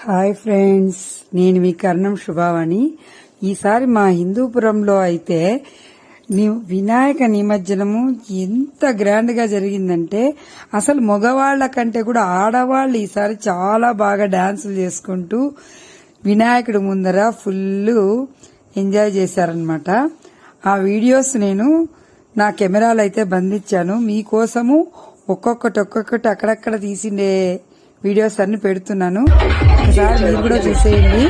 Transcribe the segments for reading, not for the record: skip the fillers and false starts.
Hi friends, నేను మీ కర్ణం శుభావని. ఈసారి మా హిందూపురంలో అయితే వినాయక నిమజ్జనము ఎంత గ్రాండ్ గా జరిగిందంటే అసలు మగవాళ్ల కంటే కూడా ఆడవాళ్లు ఈసారి చాలా బాగా డాన్సులు చేసుకుంటూ వినాయకుడి ముందర ఫుల్ ఎంజాయ్ చేశారనమాట. ఆ వీడియోస్ నేను నా కెమెరాలో అయితే బంధించాను. మీకోసము ఒక్కొక్కటి అక్కడక్కడ తీసిండే వీడియోస్ అన్ని పెడుతున్నాను. ఒకసారి మీరు కూడా చూసేయండి.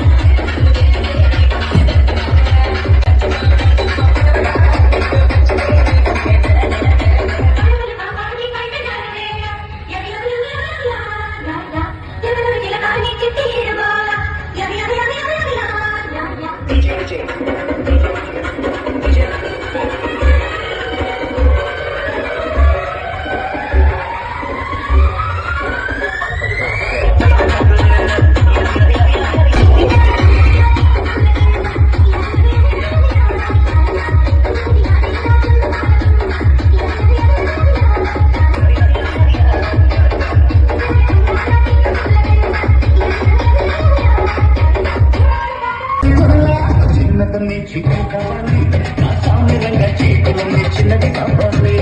చిన్నది కావాలి నా సామ్యంగా చీకులు చిన్నది కావాలి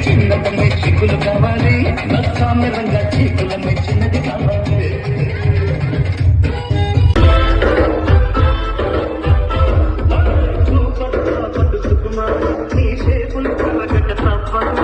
చిన్నతమ్మి చిక్కులు కావాలి నా సామ్యంగా చీకులు చిన్నది కావాలి. నీ షేపులు కలగట తప్పదు.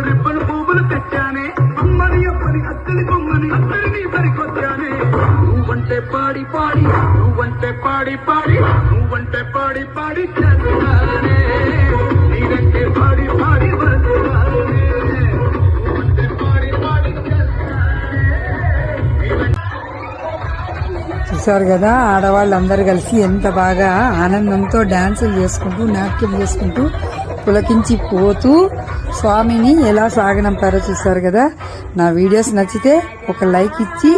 రిబ్బన్ పువ్వులు తెచ్చానే అమ్మని అప్పని అత్తని బొమ్మని అందరినీ సరికొచ్చానే. నువ్వంటే పాడి చేస్తానే నీదంటే పాడి వస్తానే. నువ్వంటే పాడి చూసారు కదా, ఆడవాళ్ళందరూ కలిసి ఎంత బాగా ఆనందంతో డాన్సులు చేసుకుంటూ నాట్యం చేసుకుంటూ పులకించి పోతూ స్వామిని ఎలా సాగనంపారో చూసారు కదా. నా వీడియోస్ నచ్చితే ఒక లైక్ ఇచ్చి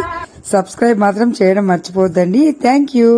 సబ్స్క్రైబ్ మాత్రం చేయడం మర్చిపోవద్దండి. Thank you.